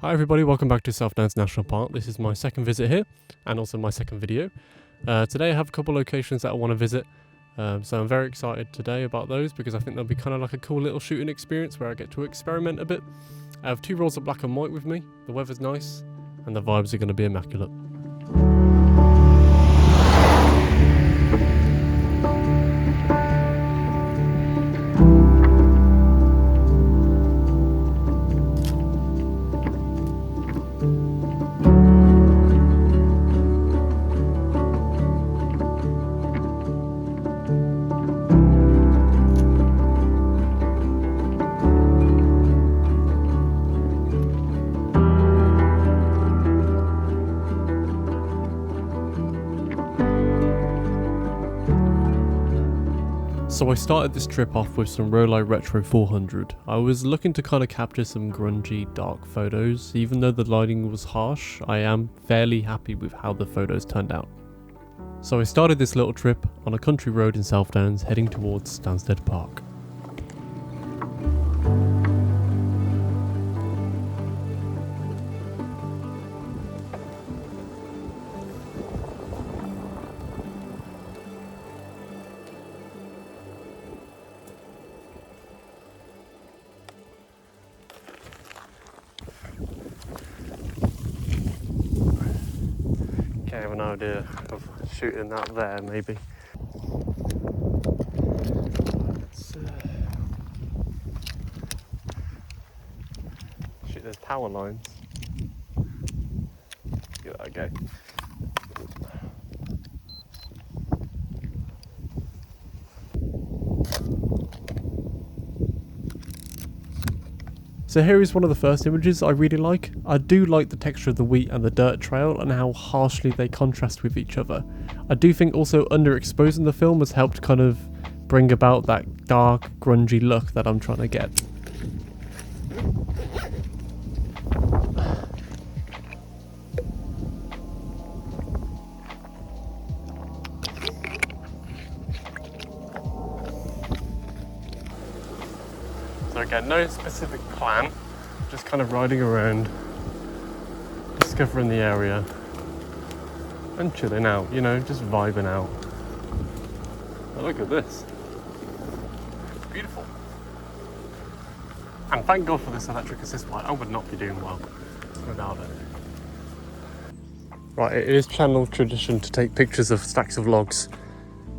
Hi everybody, welcome back to Stansted National Park. This is my second visit here, and also my second video. Today I have a couple locations that I want to visit, so I'm very excited today about those because I think they'll be kind of like a cool little shooting experience where I get to experiment a bit. I have 2 rolls of black and white with me, the weather's nice, and the vibes are going to be immaculate. So I started this trip off with some Rollei Retro 400. I was looking to kind of capture some grungy, dark photos. Even though the lighting was harsh, I am fairly happy with how the photos turned out. So I started this little trip on a country road in South Downs heading towards Stansted Park. I have an idea of shooting that there, maybe. Let's shoot those power lines. Give that a go. So here is one of the first images I really like. I do like the texture of the wheat and the dirt trail and how harshly they contrast with each other. I do think also underexposing the film has helped kind of bring about that dark, grungy look that I'm trying to get. So again, no specific plan, just kind of riding around, discovering the area and chilling out, you know, just vibing out. Oh, look at this. It's beautiful. And thank God for this electric assist light. I would not be doing well without it. Right, it is channel tradition to take pictures of stacks of logs,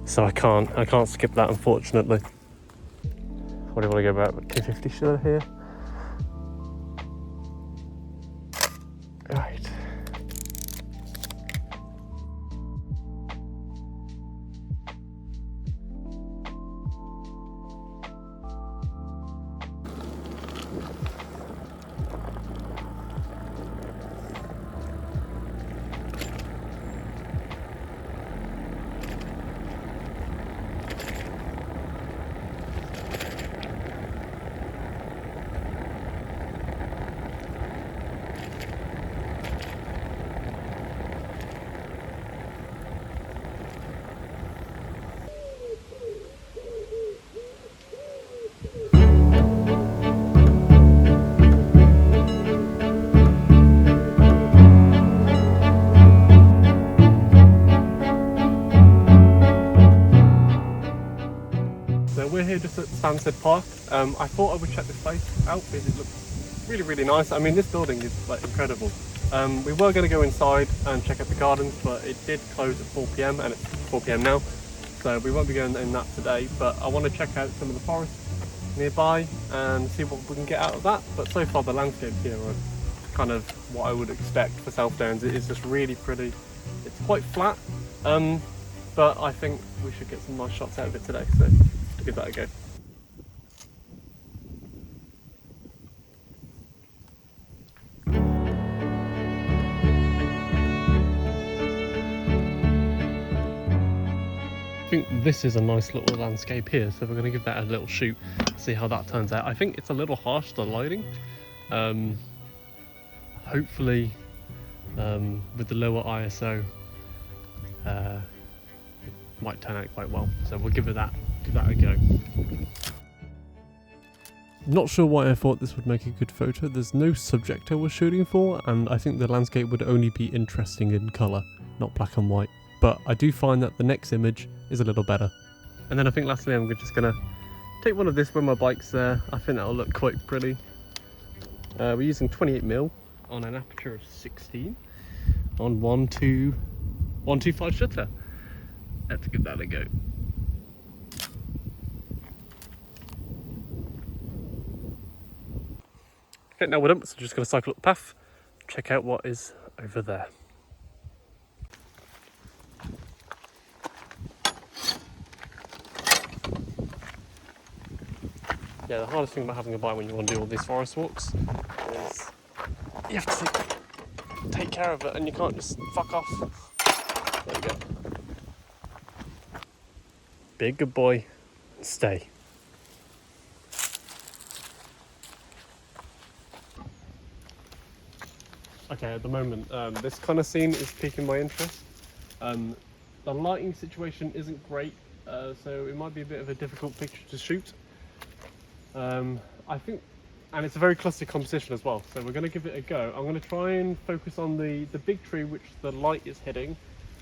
so I can't skip that, unfortunately. What do you want to go about? 250 should I hear? Right. We're here just at Stansted Park. I thought I would check this place out because it looks really, really nice. I mean, this building is like incredible. We were going to go inside and check out the gardens, but it did close at 4 PM and it's 4 PM now. So we won't be going in that today, but I want to check out some of the forest nearby and see what we can get out of that. But so far the landscapes here are kind of what I would expect for South Downs. It is just really pretty. It's quite flat, but I think we should get some nice shots out of it today. So give that a go. I think this is a nice little landscape here, so we're going to give that a little shoot, see how that turns out. I think it's a little harsh, the lighting. Hopefully with the lower ISO it might turn out quite well, so we'll give that a go. Not sure why I thought this would make a good photo. There's no subject I was shooting for, and I think the landscape would only be interesting in colour, not black and white. But I do find that the next image is a little better. And then I think lastly I'm just going to take one of this when my bike's there. I think that'll look quite pretty. We're using 28mm on an aperture of 16 on 1.5 shutter. Let's give that a go. Okay, now we're done, so just going to cycle up the path, check out what is over there. Yeah, the hardest thing about having a bike when you want to do all these forest walks is you have to take care of it and you can't just fuck off. There we go. Big good boy, stay. Okay, at the moment, this kind of scene is piquing my interest. The lighting situation isn't great, so it might be a bit of a difficult picture to shoot. I think, and it's a very clustered composition as well, so we're going to give it a go. I'm going to try and focus on the big tree which the light is hitting,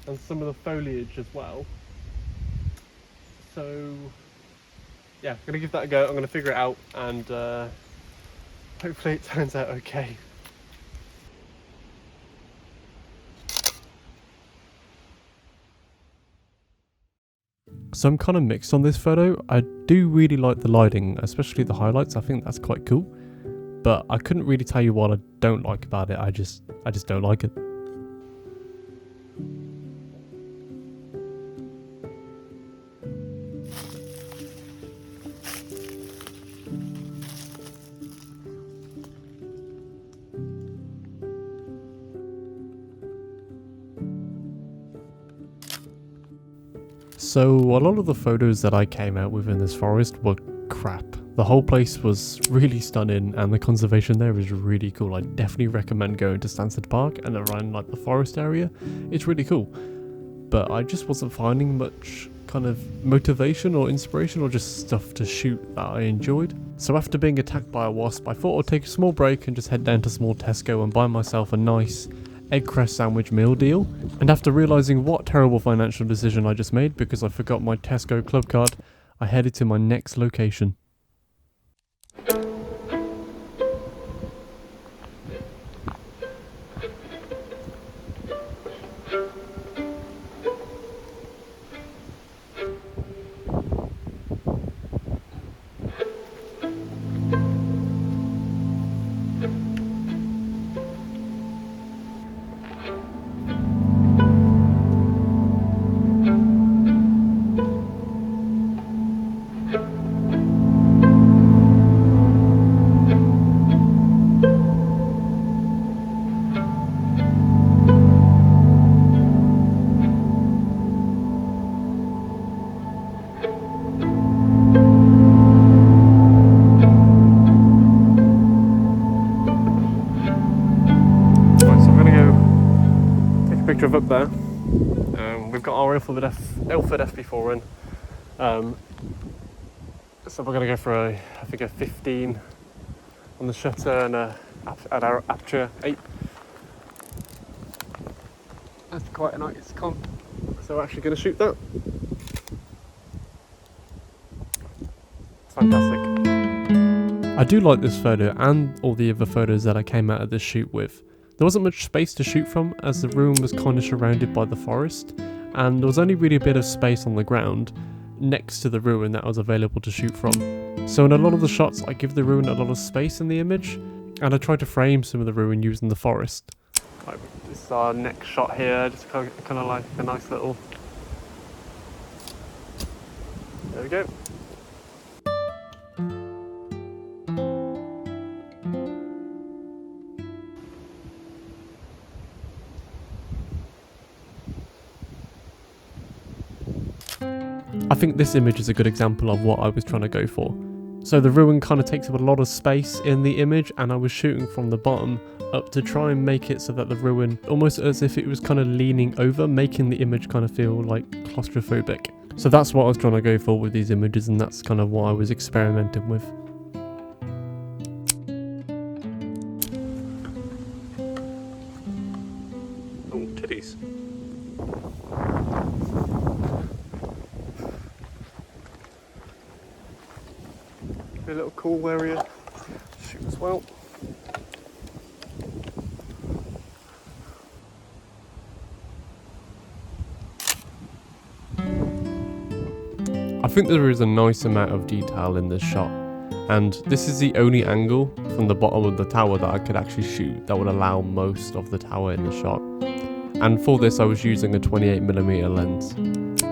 and some of the foliage as well. So, yeah, I'm going to give that a go. I'm going to figure it out, and hopefully it turns out okay. So I'm kind of mixed on this photo. I do really like the lighting, especially the highlights. I think that's quite cool. But I couldn't really tell you what I don't like about it. I just don't like it. So a lot of the photos that I came out with in this forest were crap. The whole place was really stunning and the conservation there is really cool. I definitely recommend going to Stansted Park and around like the forest area. It's really cool. But I just wasn't finding much kind of motivation or inspiration or just stuff to shoot that I enjoyed. So after being attacked by a wasp, I thought I'd take a small break and just head down to small Tesco and buy myself a nice egg crust sandwich meal deal. And after realising what terrible financial decision I just made because I forgot my Tesco club card, I headed to my next location. Picture of up there. We've got our Ilford FP4 in. So we're going to go for I think a 15 on the shutter and at our aperture 8. That's quite a nice comp. So we're actually going to shoot that. It's fantastic. I do like this photo and all the other photos that I came out of this shoot with. There wasn't much space to shoot from as the ruin was kind of surrounded by the forest and there was only really a bit of space on the ground next to the ruin that was available to shoot from. So in a lot of the shots I give the ruin a lot of space in the image and I try to frame some of the ruin using the forest. Right, this is our next shot here, just kind of like a nice little... There we go. I think this image is a good example of what I was trying to go for. So the ruin kind of takes up a lot of space in the image and I was shooting from the bottom up to try and make it so that the ruin, almost as if it was kind of leaning over, making the image kind of feel like claustrophobic. So that's what I was trying to go for with these images and that's kind of what I was experimenting with. kitties. A little cool area to shoot as well. I think there is a nice amount of detail in this shot, and this is the only angle from the bottom of the tower that I could actually shoot that would allow most of the tower in the shot. And for this I was using a 28mm lens.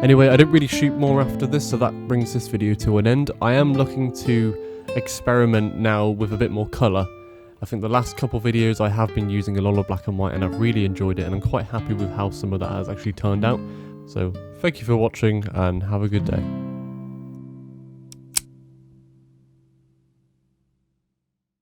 Anyway, I didn't really shoot more after this, so that brings this video to an end. I am looking to experiment now with a bit more colour. I think the last couple videos I have been using a lot of black and white, and I've really enjoyed it, and I'm quite happy with how some of that has actually turned out. So thank you for watching and have a good day.